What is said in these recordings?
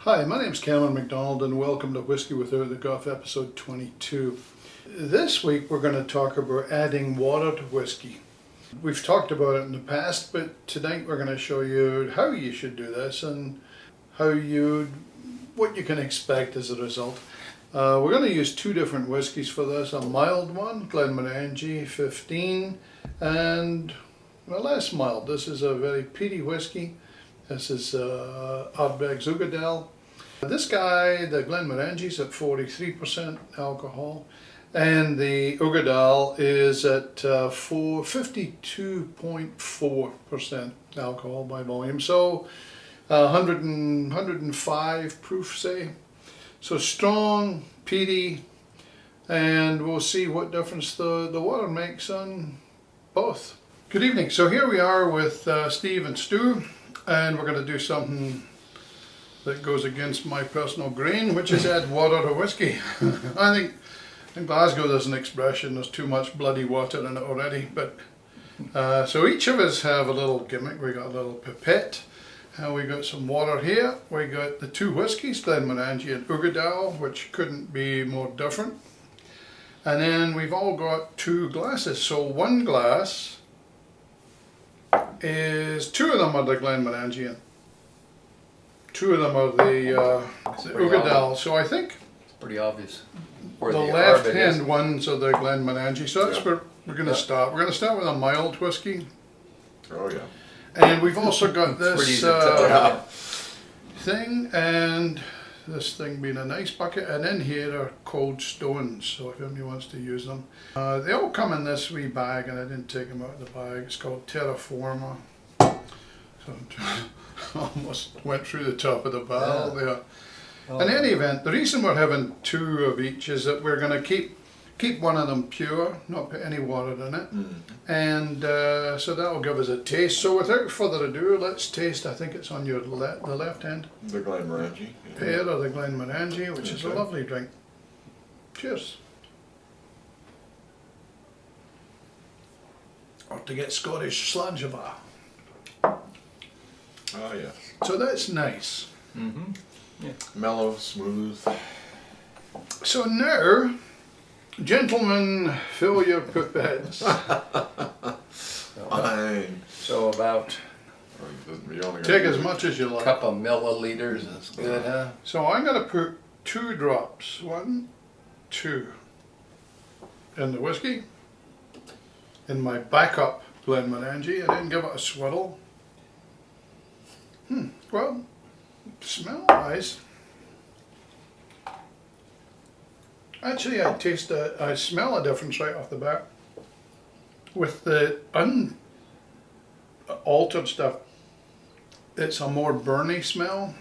Hi, my name's Cameron McDonald and welcome to Whisky Without the Guff, episode 22. This week we're going to talk about adding water to whiskey. We've talked about it in the past, but tonight we're going to show you how you should do this and what you can expect as a result. We're going to use two different whiskies for this, a mild one, Glenmorangie 15, and a less mild. This is a very peaty whiskey. This is Ardbeg's Uigeadail. This guy, the Glenmorangie, is at 43% alcohol, and the Uigeadail is at 52.4% alcohol by volume. So 105 proof, say. So strong, peaty, and we'll see what difference the water makes on both. Good evening. So here we are with Steve and Stu. And we're going to do something that goes against my personal grain, which is add water to whiskey. I think in Glasgow there's an expression, there's too much bloody water in it already. But so each of us have a little gimmick. We got a little pipette, and we got some water here. We got the two whiskies, Glenmorangie and Uigeadail, which couldn't be more different. And then we've all got two glasses. So one glass is, two of them are the Glenmorangie and two of them are the Uigeadail. So I think it's pretty obvious. The left hand ones are the Glenmorangie. So that's where we're going to start. We're going to start with a mild whiskey. Oh yeah. And we've also got this thing, and this thing being an ice bucket, and in here are cold stones, so if anybody wants to use them. They all come in this wee bag, and I didn't take them out of the bag. It's called Terraforma. So almost went through the top of the barrel there. Oh. In any event, the reason we're having two of each is that we're going to keep one of them pure, not put any water in it, and so that'll give us a taste. So without further ado, let's taste. I think it's on your the left hand. The Glenmorangie. Pear of the Glenmorangie, which is a lovely drink. Cheers. Or to get Scottish Slangevar. Oh yes. So that's nice. Mm-hmm. Yeah. Mellow, smooth. So now, gentlemen, fill your pipettes. Fine. So about take as much as you a like. cup of milliliters is good, huh? So I'm going to put 2 drops, 1, 2, in the whiskey. In my backup Glenmorangie, I didn't give it a swirl. Well, smell wise, actually I smell a difference right off the bat. With the unaltered stuff, it's a more burny smell.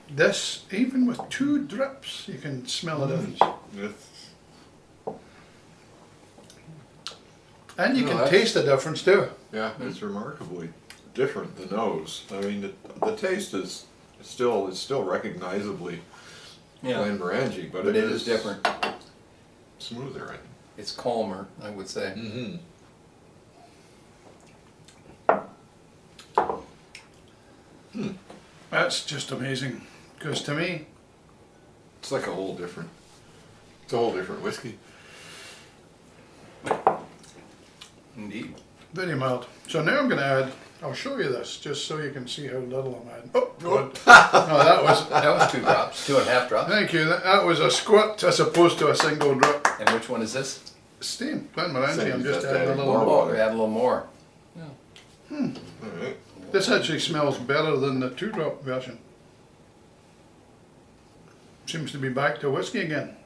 This, even with 2 drips, you can smell a difference. And you can taste the difference too. Yeah, it's remarkably different, the nose. I mean, the taste is still recognizably Glenmorangie, but it is different. Smoother, I think. It's calmer, I would say. That's just amazing, because to me, it's like a whole different whiskey. Indeed. very mild. So now I'm going to add, I'll show you this, just so you can see how little I'm adding. Oh, good. No, that was 2 drops, 2.5 drops. Thank you. That was a squirt as opposed to a single drop. And which one is this? Steam, Glenmorangie. Same, I'm just just adding a adding little more more. water. We add a little more. All right. This actually smells better than the 2-drop version. Seems to be back to whiskey again.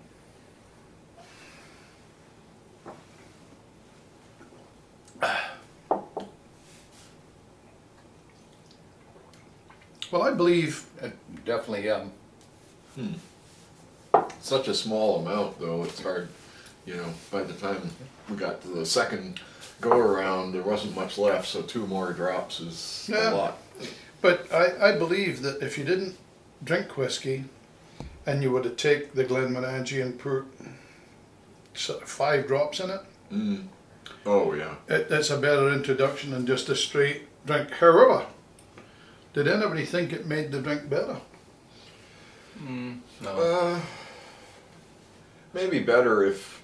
Well, I believe Definitely, Such a small amount, though, it's hard, by the time we got to the second go around, there wasn't much left, so 2 more drops is a lot. But I believe that if you didn't drink whiskey and you were to take the Glenmorangie and put 5 drops in it, Oh yeah. It's a better introduction than just a straight drink. However, did anybody think it made the drink better? No. Maybe better if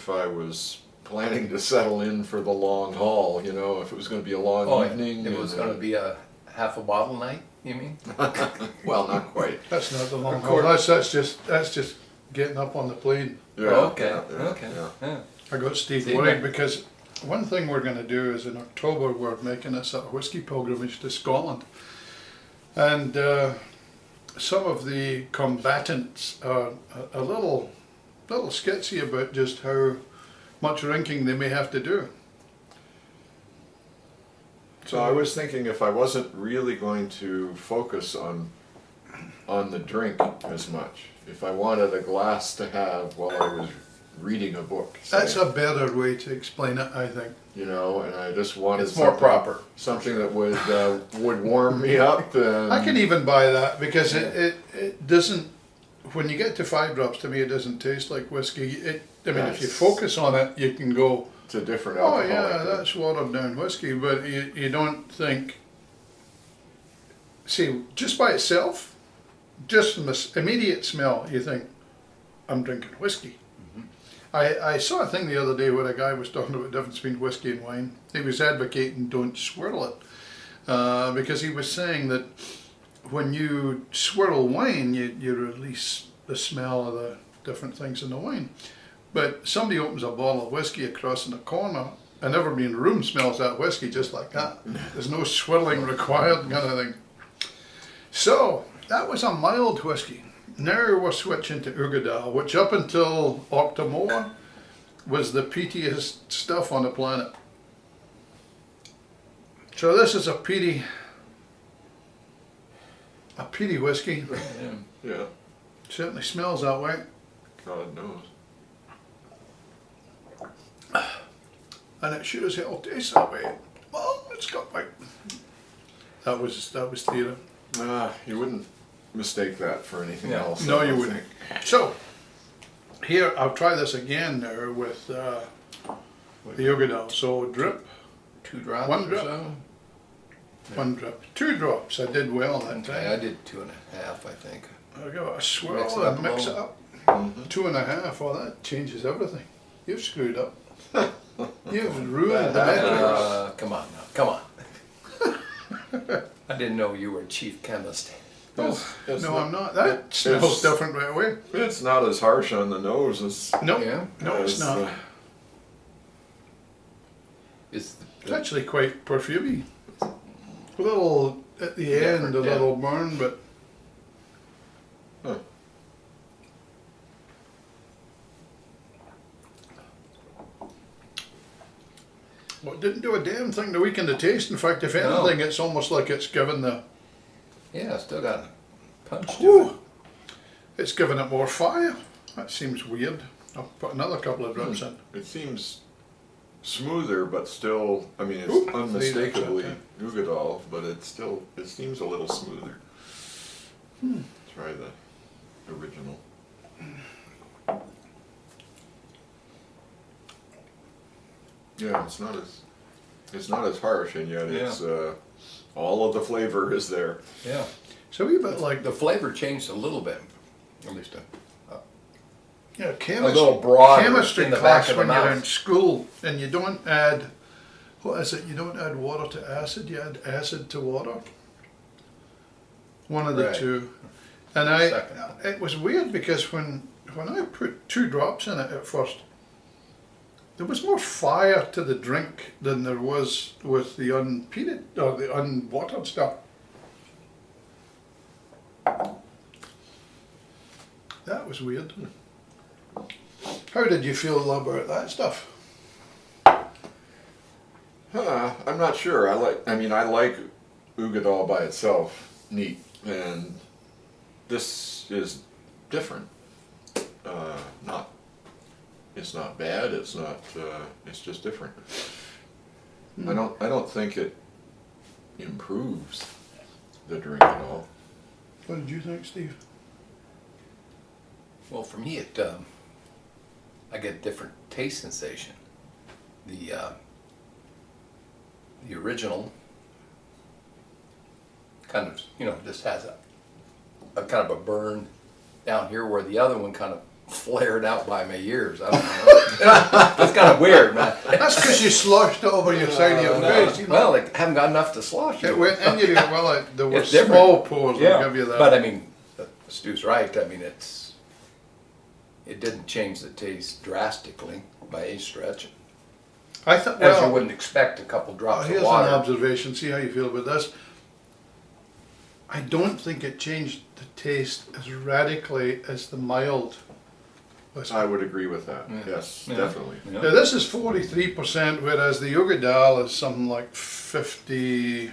I was planning to settle in for the long haul, you know, if it was going to be a long evening. If it was going to be a half a bottle night, you mean? Well, not quite. That's not the long haul. That's just getting up on the plane. Yeah, Okay. yeah, Okay. yeah. Yeah. I got Steve See, worried now- because one thing we're going to do is in October we're making a sort of whiskey pilgrimage to Scotland, and some of the combatants are a little sketchy about just how much drinking they may have to do. So I was thinking if I wasn't really going to focus on the drink as much, if I wanted a glass to have while I was reading a book, say, That's a better way to explain it, I think. you know, and I just wanted It's more proper. something that would warm me up. And I can even buy that because it doesn't, when you get to 5 drops, to me it doesn't taste like whiskey. If you Yes. focus on it, you can go, it's a different oh alcohol. yeah, that's watered down whiskey, but you don't think, see, just by itself, just from the immediate smell, you think, I'm drinking whiskey. I saw a thing the other day where a guy was talking about the difference between whiskey and wine. He was advocating don't swirl it, because he was saying that when you swirl wine, you release the smell of the different things in the wine. But somebody opens a bottle of whiskey across in the corner, and everybody in the room smells that whiskey just like that. There's no swirling required kind of thing. So, that was a mild whiskey. Now we're switching to Ugadal, which up until Octomore was the peatiest stuff on the planet. So this is a peaty whiskey. Yeah, Certainly smells that way. God knows. And it sure as hell tastes that way. Well, it's got like that was theatre. You wouldn't mistake that for anything No. else. No, I you don't wouldn't. think. So here I'll try this again now with the Ugadal. So drip, 2 drops One or drop. so? 1 drop, 2 drops. I did well that Okay, time. I did 2.5, I think. I give it a Mix swirl it up and a mix it little. up. 2.5. Well, that changes everything. You've screwed up. You've ruined the metrics. Come on now, come on. I didn't know you were chief chemist. It's No, not- I'm not. That it's- smells different right away. It's not as harsh on the nose as. No, Yeah? no, it's as, not. It's It's actually quite perfumey. A little at the end, Different, a yeah. little burn, but Huh. well, it didn't do a damn thing to weaken the taste. In fact, if No. anything, it's almost like it's given the yeah, still got a punch to it. whew, it's given it more fire. That seems weird. I'll put another couple of drops in. It seems smoother, but still. I mean, it's Oop, unmistakably okay. Ugadal, but it seems a little smoother. Try the original. Yeah, it's not as harsh, and yet it's all of the flavor is there. Yeah. So a wee bit like The flavor changed a little bit, at least yeah, a little broader chemistry in the class back of the when you're mouth. in school, and you don't add, what is it? You don't add water to acid. You add acid to water. One of the Right. two. And Second. it was weird because when I put 2 drops in it at first, there was more fire to the drink than there was with the unpeated or the unwatered stuff. That was weird. How did you feel about that stuff? I'm not sure. I like Ugadal by itself, neat, and this is different. It's not bad. It's not. It's just different. I don't think it improves the drink at all. What did you think, Steve? Well, for me, I get different taste sensation. The original kind of, just has a a kind of a burn down here where the other one kind of flared out by my ears. I don't know. That's kind of weird, man. That's because you sloshed it over your side of your face. You know? Well, I haven't got enough to slosh It it. went in you. Well, there were It's different. small pores Yeah, that give you that. but I mean, Stu's right. I mean, it didn't change the taste drastically by any stretch, I thought, as you well, wouldn't expect a couple drops here's of water. an observation. See how you feel about this. I don't think it changed the taste as radically as the mild whiskey. I would agree with that. Yeah. Yes, Yeah. definitely. Yeah. Now this is 43%, whereas the Ugadal is something like 58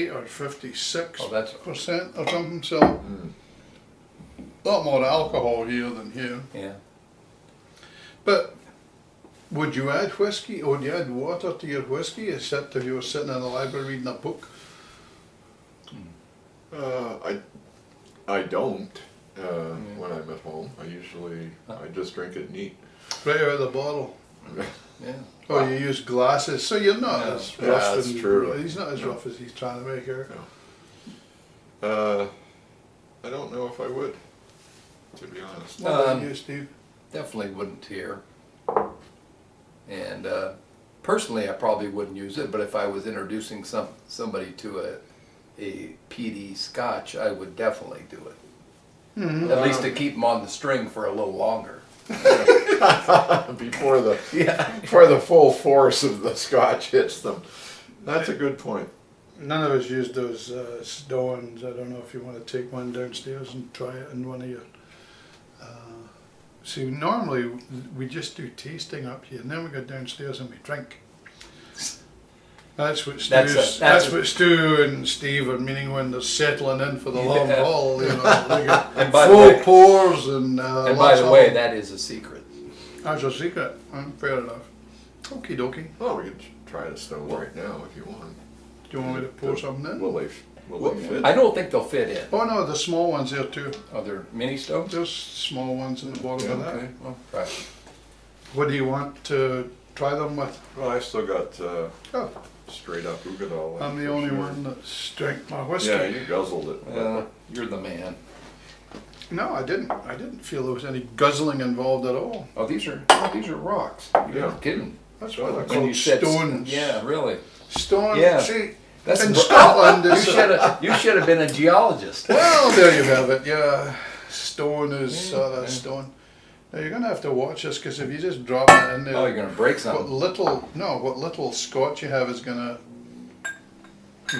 or 56%, Oh, that's or something. So Mm. a lot more alcohol here than here. yeah. But would you add whiskey, or would you add water to your whiskey, except if you were sitting in the library reading a book? I don't when I'm at home. I just drink it neat. Right out of the bottle. Yeah. Or you use glasses, so you're not Yeah. as Yeah, rough. that's and, true. He's not as No. rough as he's trying to make here. I don't know if I would, to be honest. What about you, Steve? Definitely wouldn't here. And personally, I probably wouldn't use it. But if I was introducing somebody to a peaty Scotch, I would definitely do it. Mhm. At least to keep them on the string for a little longer. before the Yeah. before the full force of the Scotch hits them. That's a good point. None of us use those stones. I don't know if you want to take one downstairs and try it in one of your. See, normally we just do tasting up here, and then we go downstairs and we drink. That's what That's what Stu and Steve are meaning when they're settling in for the long Yeah. haul. You know, they get And by the full way- pours and. And by lots the of way, them. that is a secret. That's a secret. Fair enough. Okie dokie. Well, we could try the stone right now if you want. Do you want me to pour something in? Will they fit? I don't think they'll fit in. Oh no, the small ones there too. Are there mini stones? There's small ones in the bottom of that. Okay, well, right. What do you want to try them with? Well, I still got Oh, straight up Ugadal. I'm the only one that's drank my whiskey. Yeah, you guzzled it. Well, you're the man. No, I didn't. I didn't feel there was any guzzling involved at all. Oh, these are rocks. You're Yeah. not kidding. That's why they're When you called said stones. yeah, really. Stone. Yeah. See, That's in bro- Scotland, You it's should have been a geologist. well, there you have it. Yeah, stone is Yeah, that's yeah. stone. Now you're gonna have to watch this because if you just drop it in there, Oh, you're gonna break what something. little scotch you have is gonna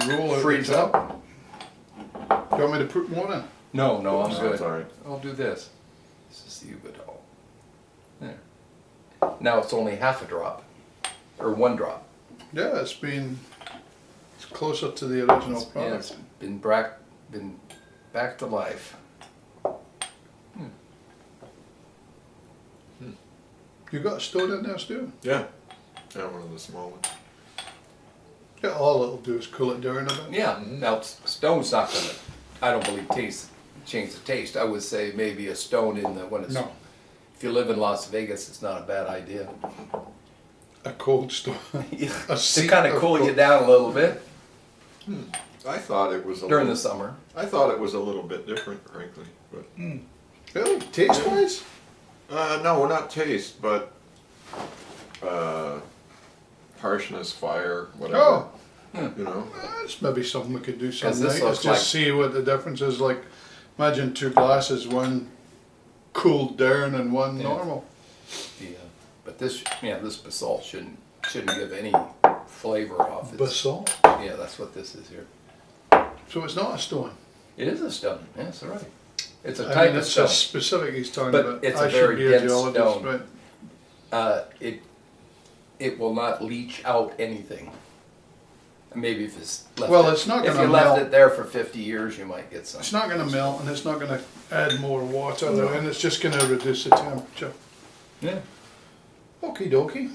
roll out Freeze the top. up. Do you want me to put more in? No, I'm No, good. it's all right. I'll do this. This is the Ugadal. There. Now it's only half a drop, or one drop. Yeah, it's closer to the original Yeah, product. it's been back to life. You got a stone in there, Stu? Yeah. Yeah, one of the small ones. Yeah, all it'll do is cool it down a bit. Yeah. Now stone's not gonna. I don't believe change the taste. I would say maybe a stone in the when it's. No, If you live in Las Vegas, it's not a bad idea. a cold stone. to seat kind of of cool you cold- down a little bit I thought it was a during the little, summer. I thought it was a little bit different, frankly. But Really? Taste-wise? no, not taste, but harshness, fire, whatever. Oh, You know. that's maybe something we could do some 'Cause this night. looks Let's just see what the difference is. Like, imagine two glasses, one cooled down and one Yeah. normal. But this basalt shouldn't give any flavor off it. Basalt. Yeah, that's what this is here. So it's not a stone. It is a stone. Yes, right. It's a I type mean, of it's stone. a specific he's talking But about. it's I a should very be a dense geologist, stone. right? It will not leach out anything. Maybe if it's left. Well, it's not If gonna you left melt. it there for 50 years, you might get some. It's not going to melt, and it's not going to add more water, No. and it's just going to reduce the temperature. Yeah. Okie dokie.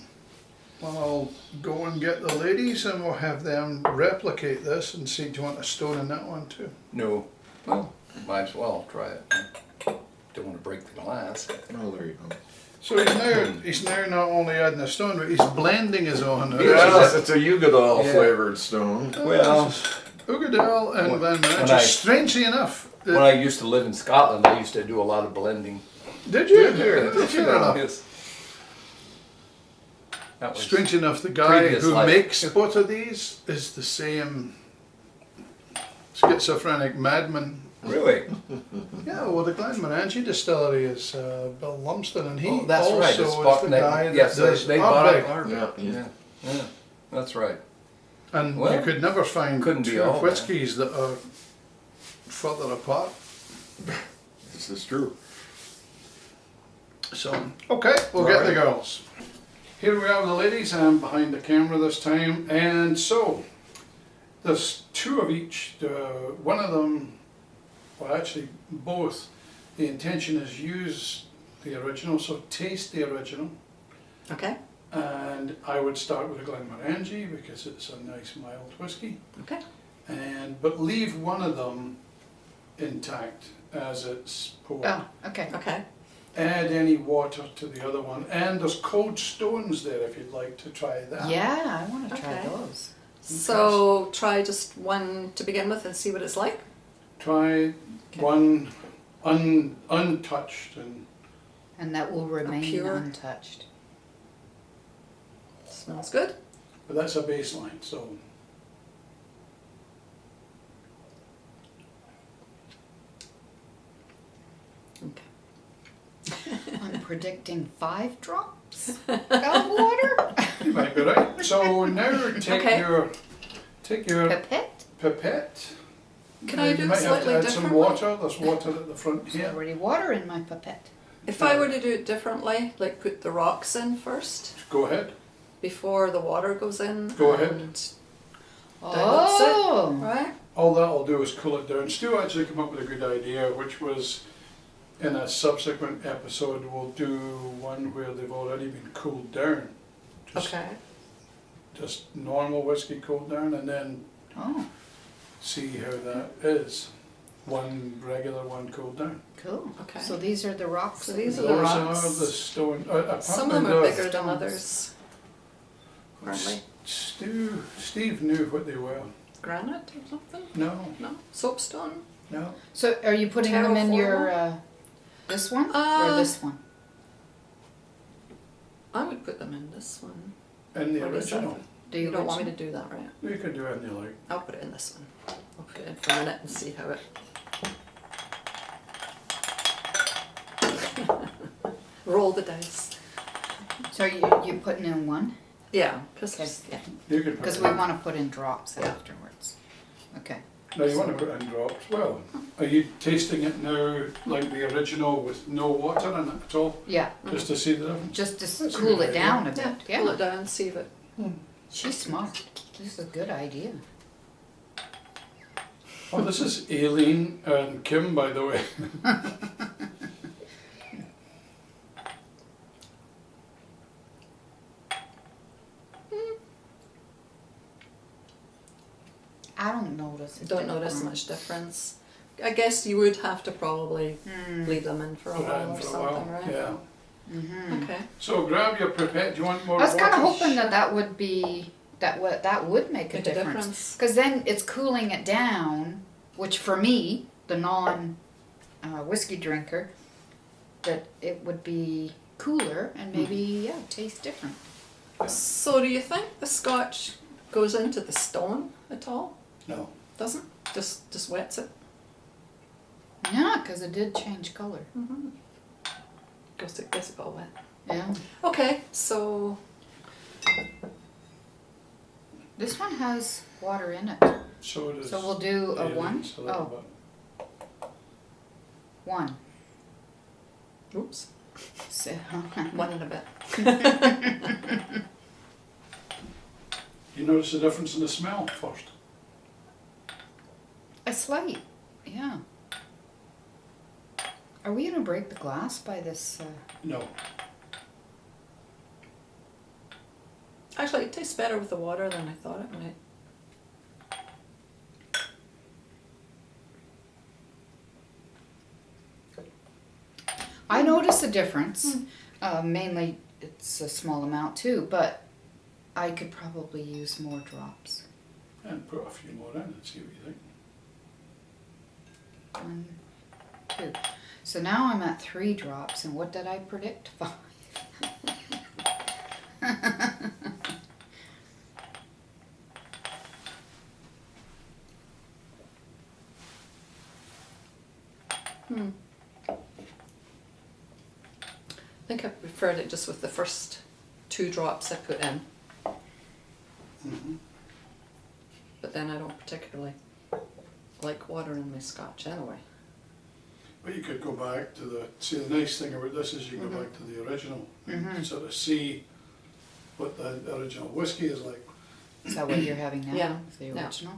Well, I'll go and get the ladies, and we'll have them replicate this and see. Do you want a stone in that one too? No. Well, might as well try it. Don't want to break the glass. Oh, there you go. So he's now not only adding a stone, but he's blending his own. Yeah. Yes, it's a Ugadal Yeah. flavored stone. Well, Ugadale and When Glenmorangie. I- Strangely enough, When I used to live in Scotland, I used to do a lot of blending. did you? Did you? Yeah, fair enough. Yes. That was- Strange enough, the guy Previous who life. makes both of these is the same schizophrenic madman. Really? Yeah, well, the Glenmorangie distillery is Bill Lumsden, and he Oh, that's also right. is the guy that yes, does they bought Ardbeg. out Ardbeg. Yeah. Yeah, that's right. And Well, you could never find couldn't be two all that. whiskies that are further apart. This is true. So, okay, we'll get the Alright. girls. Here we are with the ladies. I'm behind the camera this time. And so, there's two of each. One of them, well actually both, the intention is use the original, so taste the original. Okay. And I would start with a Glenmorangie because it's a nice mild whiskey. Okay. But leave one of them intact as it's poured. Oh, okay. Okay. Add any water to the other one, and there's cold stones there if you'd like to try that. Yeah, I want to try Okay. those. So try just one to begin with and see what it's like. Try Okay. one untouched, and And that will remain pure- untouched. Smells good. but that's a baseline. So Okay. I'm predicting 5 drops of water. you might be right. So now take Okay. your Pipette. pipette. Can I do you it might have slightly to add some differently? water. There's water at the front There's here. already water in my pipette. If I were to do it differently, like put the rocks in first Go ahead. before the water goes in. Go ahead. and- Oh. Right? All that'll do is cool it down. Stu actually came up with a good idea, which was in a subsequent episode we'll do one where they've already been cooled down. Okay. Just normal whiskey cooled down, and then Oh, see how that is. One regular, one cooled down. cool. Okay. So these are the rocks. So that these we- are the Those rocks. are the stone. Some of them are bigger than stones. others. Aren't they? Steve knew what they were. Granite or something? No, No? Soapstone? no. So are you putting them in your, Terraform? this one or Uh, this one? I would put them in this one. In the Or is that- original. Do You you don't want me to do that, right? You could do anything you like. I'll put it in this one. I'll put it in for a minute and see how it. Roll the dice. So you're putting in one? Yeah, because Okay. yeah. You could put Because it we in. want to put in drops Yeah. afterwards. Okay. No, you want to put it in drops. Well, are you tasting it now like the original with no water in it at all? Yeah, Just to see the difference? just to That's a cool good it down a Yeah, bit. cool Yeah. it down, see if it. She's smart. This is a good idea. Oh, this is Aileen and Kim, by the way. I don't notice. a Don't notice difference. much difference. I guess you would have to probably Mm. leave them in for a Put it while in or for a something, while. right? Yeah. Mhm. Okay. So grab your pipette. Do you want more I was kind of water? hoping that would be that would make a Make a difference difference. because then it's cooling it down, which for me, the non whiskey drinker, that it would be cooler and maybe taste different. So do you think the scotch goes into the stone at all? No. Doesn't? Just wets it? Yeah, because it did change color. Mm-hmm. Guess it got wet. Yeah. Okay, so This one has water in it. So does So we'll do a one. Aileen's a little Oh, one. oops, So, one and a bit. bit. You notice the difference in the smell first? a slight, yeah. Are we gonna break the glass by this? No. Actually, it tastes better with the water than I thought it might. I notice a difference. Mainly, it's a small amount too, but I could probably use more drops. And put a few more in and see what you think. 1, 2. So now I'm at 3 drops, and what did I predict? 5. I think I preferred it just with the first 2 drops I put in. Mm-hmm. But then I don't particularly like water in my scotch anyway. But you could go back to the nice thing about this is you go back to the original and sort of see what the original whiskey is like. Is that what you're having now? Yeah. The Yeah. original?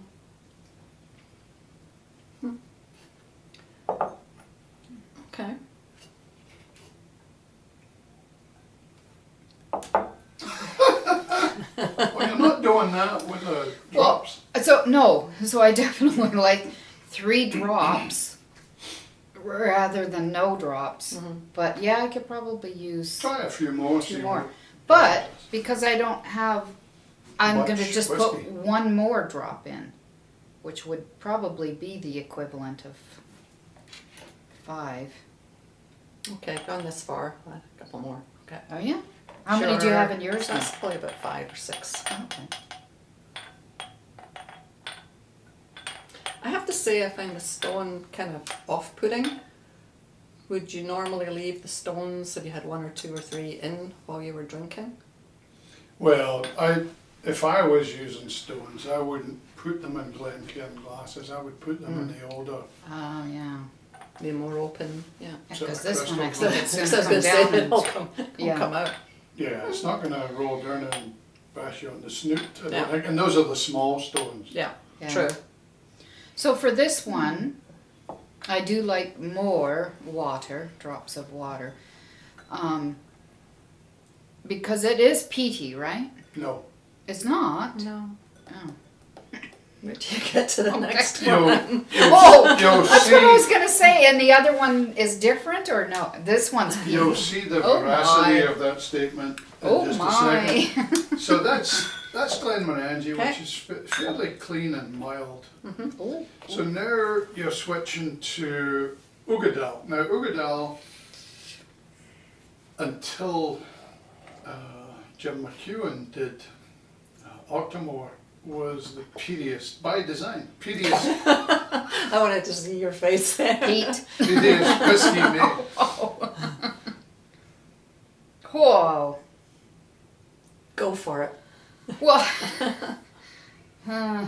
Okay. Well, you're not doing that with the drops. So I definitely like 3 drops rather than no drops. But yeah, I could probably use Try a few more. 2 see more. what- But because I don't have, I'm Much going to just whiskey. put 1 more drop in, which would probably be the equivalent of 5. Okay, gone this far. A couple more. Okay. Oh yeah? How many do you Sure. have in yours now? That's probably about 5 or 6. Okay. I have to say I find the stone kind of off-putting. Would you normally leave the stones if you had 1 or 2 or 3 in while you were drinking? Well, if I was using stones, I wouldn't put them in Glencairn glasses. I would put them in the older. Oh yeah. Be more open, yeah. So Because this one I crystal think it's Because I going was to going come to say down. it'll come, Yeah. come out. Yeah, it's not going to roll down and bash you on the snoot. I don't Yeah. think. And those are the small stones. Yeah, Yeah. true. So for this one, I do like more water, drops of water, because it is peaty, right? No. It's not. No. Oh. Wait till you get to the next You'll, one. Oh, you'll that's what I was see. gonna say. And the other one is different, or no? This one's peaty. You'll see the Oh veracity my. of that statement in Oh just a my! second. So that's Glenmorangie, Okay. which is fairly clean and mild. Oh, So now you're switching to Ugadal. Now Ugadal, until Jim McEwen did Octomore, was the peatiest, by design, peatiest I wanted to see your face there. Heat. whiskey made. Whoa. Go for it. Well. Huh.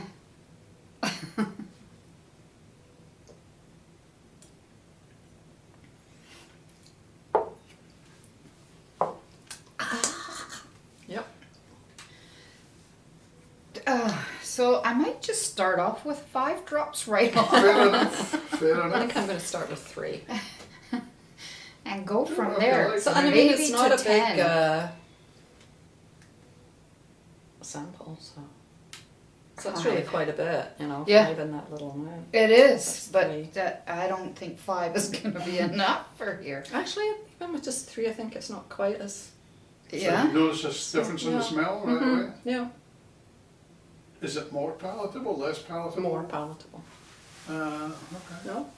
Yep. So I might just start off with 5 drops right on Fair enough, fair I enough. think I'm going to start with 3. and go from Okay, there. like So I mean, Maybe it's not a to big 10. Sample, so that's really 5. quite a bit, you know, Yeah. 5 in that little amount. It is, That's but 3. that, I don't think 5 is going to be enough for here. Actually, even with just 3, I think it's not quite as. So Yeah. you notice this difference in the Yeah. smell right away? Yeah, Is it more palatable, less palatable? more palatable. Okay. No?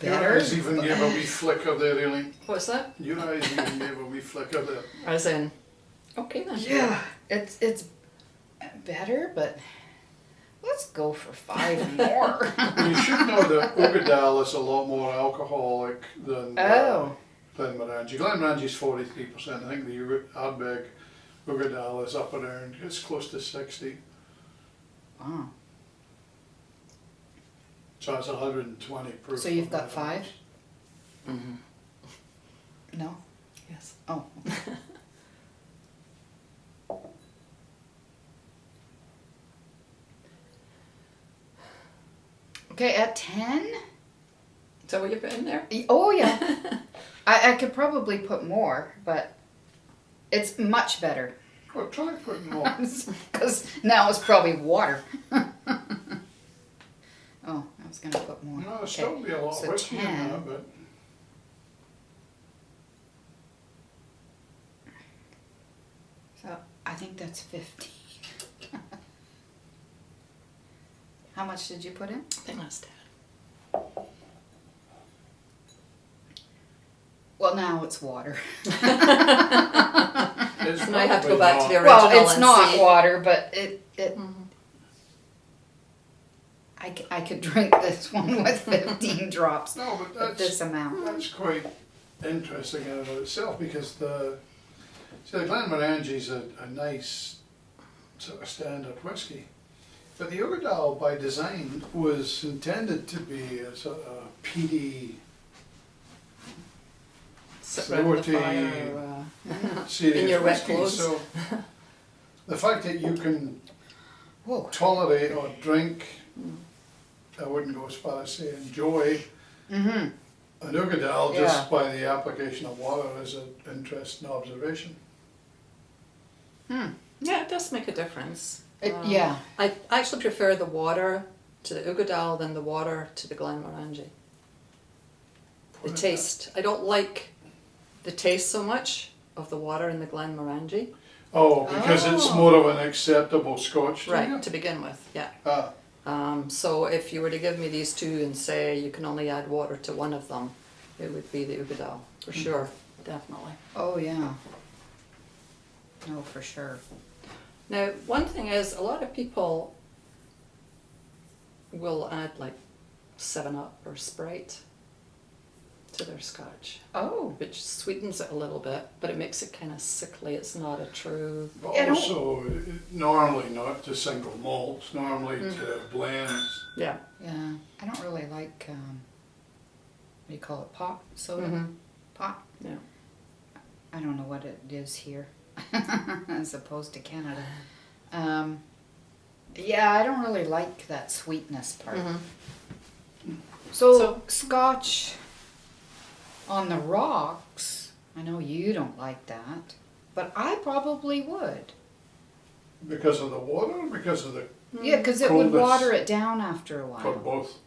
Your Better. eyes even gave a wee flicker there, really. What's that? Your eyes even gave a wee flicker there. As in, okay then. Yeah, it's better, but let's go for 5 more. Well, you should know that Ugadal is a lot more alcoholic than Oh. Glenmorangie. Glenmorangie's 43%. I think the Ardbeg Ugadal is up around, it's close to 60. Wow. So it's 120 proof. So you've got 5? Mm-hmm. No? Yes. Oh. Okay, at 10? Is that what you put in there? Oh yeah. I could probably put more, but it's much better. Well, try putting more. Because now it's probably water. Oh, that was was gonna put more. No, there'll Okay. still be a lot So of whiskey in 10. that, but So I think that's 15. How much did you put in? I think that's 10. Well, now it's water. it's And I have to go probably back to not. the original Well, it's and not see. water, but it Mhm. I could drink this one with 15 drops No, but of this that's amount. quite interesting in and of itself because the Glenmorangie's a nice sort of standard whiskey, but the Ugadal by design was intended to be a sort of peaty, Sit around the Floaty. fire, serious In your wet whiskey. clothes. So the fact that you can Whoa. tolerate or drink, I wouldn't go as far as say enjoy, Mm-hmm. an Ugadal Yeah. just by the application of water is an interesting observation. Yeah, it does make a difference. Yeah. I actually prefer the water to the Ugadal than the water to the Glenmorangie. The taste. I don't like the taste so much of the water in the Glenmorangie. Oh, because it's Oh. more of an acceptable Scotch to Right, you? to begin with, yeah. Ah, So if you were to give me these two and say you can only add water to one of them, it would be the Ugadal, for sure, definitely. Oh, yeah. No, for sure. Now, one thing is, a lot of people will add like 7-Up or Sprite to their Scotch, Oh. which sweetens it a little bit, but it makes it kind of sickly. It's not a true... but I don't- also, normally not to single malts, normally Mm. to blends. Yeah. Yeah. I don't really like, what do you call it, pop soda? Mhm. Pop? Yeah. I don't know what it is here as opposed to Canada. Yeah, I don't really like that sweetness part. Mhm. So, Scotch on the rocks, I know you don't like that, but I probably would. Because of the water or because of the, Yeah, because it would Coldness. water it down after a for while. both?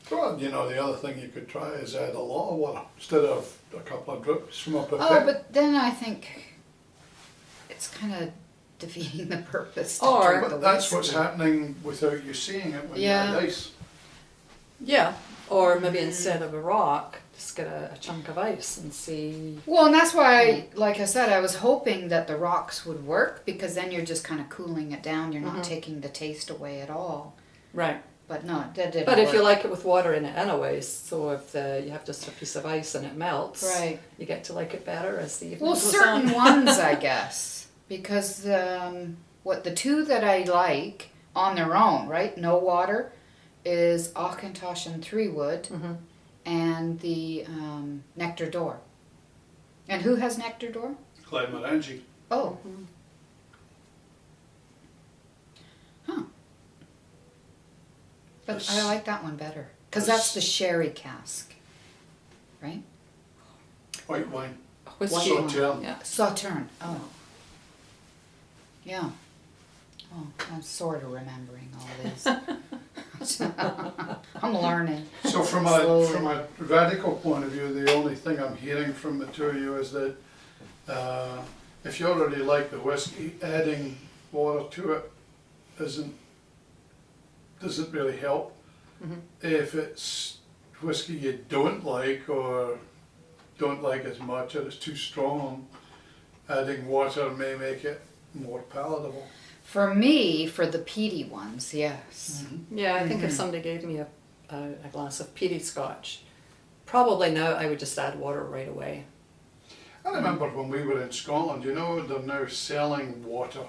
Well, you know, the other thing you could try is add a lot of water instead of a couple of drips from up a Oh, pit. but then I think it's kind of defeating the purpose to Or- drink the But that's what's whiskey. happening without you seeing it when Yeah. you add ice. Yeah, or maybe instead of a rock, just get a chunk of ice and see... Well, and that's why, like I said, I was hoping that the rocks would work because then you're just kind of cooling it down. You're not Mhm. taking the taste away at all. Right. But no, that didn't But if you work. like it with water in it anyways, so if you have just a piece of ice and it melts, Right. you get to like it better as the evening Well, goes certain on. ones, I guess, because the two that I like on their own, right? No water, is Auchentoshan and Three Wood, Mhm. and the Nectar Door. And who has Nectar Door? Glenmorangie. Oh. Huh. But I This- like that one better because that's the sherry cask, right? White wine. Whiskey. Sauterne. Yeah. Sauterne. Oh. Yeah. Oh, I'm sort of remembering all this. I'm learning. So from Slowly. a radical point of view, the only thing I'm hearing from the two of you is that if you already like the whiskey, adding water to it doesn't really help. Mhm. If it's whiskey you don't like or don't like as much or it's too strong, adding water may make it more palatable. For me, for the peaty ones, yes. Yeah, I think if somebody gave me a glass of peaty scotch, probably now I would just add water right away. I remember when we were in Scotland, you know, they're now selling water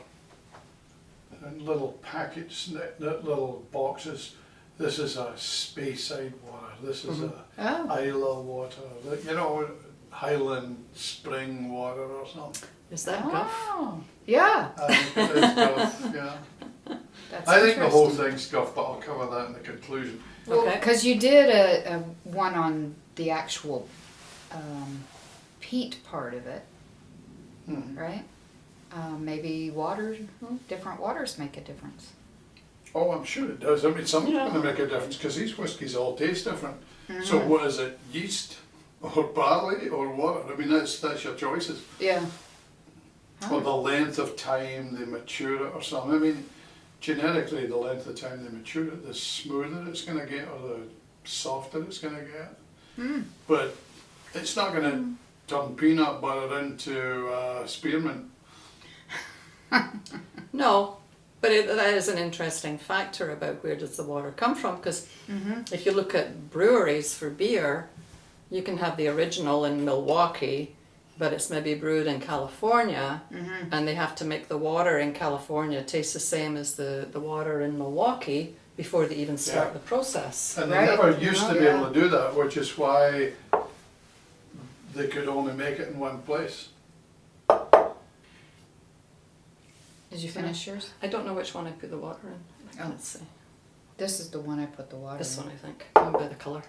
in little packets, little boxes. This is a Speyside water, this is a Oh. Isla water, you know, Highland spring water or something. Is that guff? Oh. Yeah. I think it is Guff, yeah. That's I think the whole interesting. thing's Guff, but I'll cover that in the conclusion. Well, Okay. because you did a one on the actual peat part of it, Hmm. right? Maybe water, different waters make a difference. Oh, I'm sure it does. I mean, something's Yeah. going to make a difference because these whiskies all taste different. So what is it, yeast or barley or what? I mean, that's your choices. Yeah. Or the length of time they mature it or something. I mean, genetically, the length of time they mature it, the smoother it's going to get or the softer it's going to get. But it's not going to turn peanut butter into spearmint. No, but that is an interesting factor about where does the water come from, because if you look at breweries for beer, you can have the original in Milwaukee, but it's maybe brewed in California, and they have to make the water in California taste the same as the water in Milwaukee before they even start Yeah. the process. And Right. they never used to be Yeah. able to do that, which is why they could only make it in one place. Did you finish yours? I don't know which one I put the water in. Oh. Let's see. This is the one I put the water This in. one, I think. Going by the colour.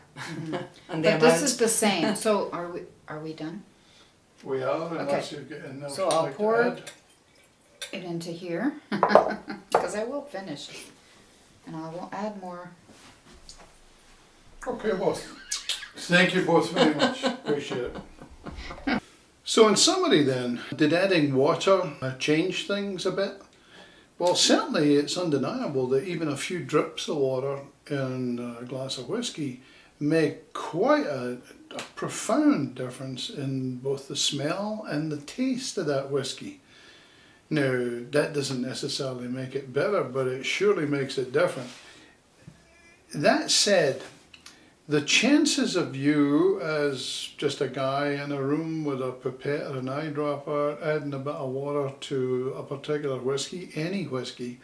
And the But this amount. is the same. So are we done? We are, unless Okay. you get in there. So I'll like to pour add. it into here because I will finish it, and I will add more. Okay, well, thank you both very much. Appreciate it. So in summary then, did adding water change things a bit? Well, certainly it's undeniable that even a few drips of water in a glass of whiskey make quite a profound difference in both the smell and the taste of that whiskey. Now, that doesn't necessarily make it better, but it surely makes it different. That said, the chances of you as just a guy in a room with a pipette or an eyedropper adding a bit of water to a particular whiskey, any whiskey,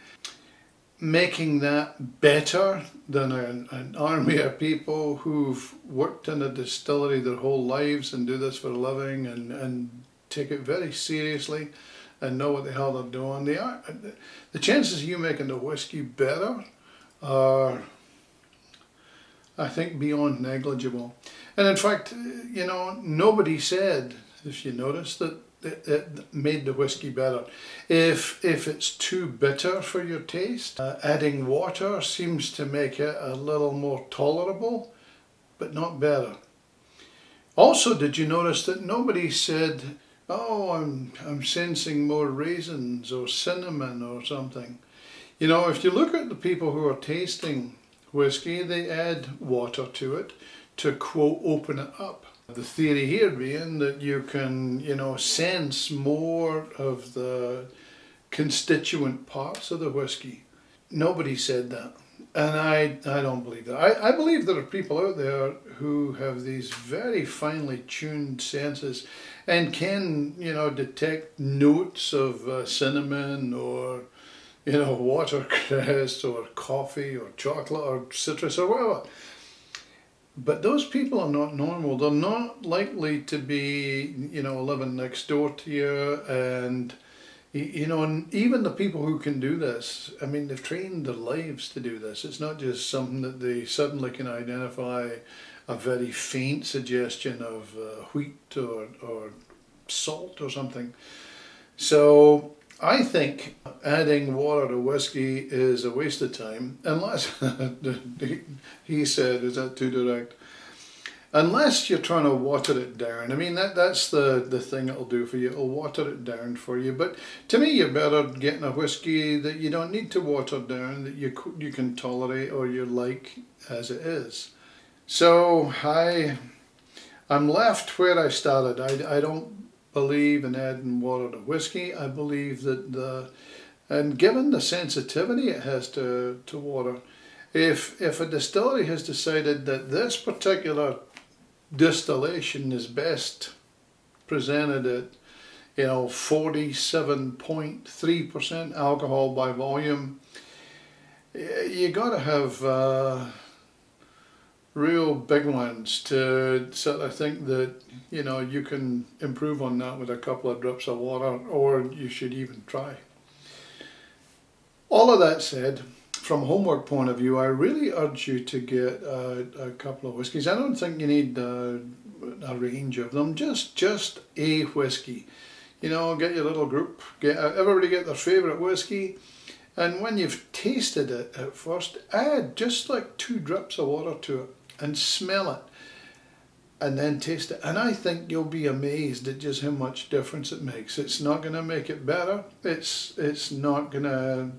making that better than an army of people who've worked in a distillery their whole lives and do this for a living and take it very seriously and know what the hell they're doing. The chances of you making the whiskey better are, I think, beyond negligible. And in fact, you know, nobody said, if you notice, that it made the whiskey better. If it's too bitter for your taste, adding water seems to make it a little more tolerable, but not better. Also, did you notice that nobody said, oh, I'm sensing more raisins or cinnamon or something? You know, if you look at the people who are tasting whiskey, they add water to it to, quote, open it up. The theory here being that you can, you know, sense more of the constituent parts of the whiskey. Nobody said that. And I don't believe that. I believe there are people out there who have these very finely tuned senses and can, you know, detect notes of cinnamon or, you know, watercress or coffee or chocolate or citrus or whatever. But those people are not normal. They're not likely to be, you know, living next door to you. And, you know, and even the people who can do this, I mean, they've trained their lives to do this. It's not just something that they suddenly can identify a very faint suggestion of wheat or salt or something. So I think adding water to whiskey is a waste of time, unless, he said, is that too direct? Unless you're trying to water it down. I mean, that's the thing it'll do for you. It'll water it down for you. But to me, you're better getting a whiskey that you don't need to water down, that you can tolerate or you like as it is. So I'm left where I started. I don't believe in adding water to whiskey. I believe that and given the sensitivity it has to water, if a distillery has decided that this particular distillation is best presented at, you know, 47.3% alcohol by volume, you got to have real big ones to sort of think that, you know, you can improve on that with a couple of drips of water, or you should even try. All of that said, from a homework point of view, I really urge you to get a couple of whiskies. I don't think you need a range of them, just a whiskey. You know, get your little group, everybody get their favourite whiskey, And when you've tasted it at first, add just like 2 drips of water to it and smell it. And then taste it. And I think you'll be amazed at just how much difference it makes. It's not going to make it better. It's not going to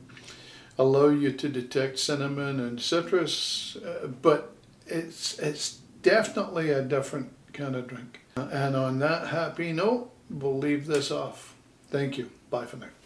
allow you to detect cinnamon and citrus, but it's definitely a different kind of drink. And on that happy note, we'll leave this off. Thank you. Bye for now.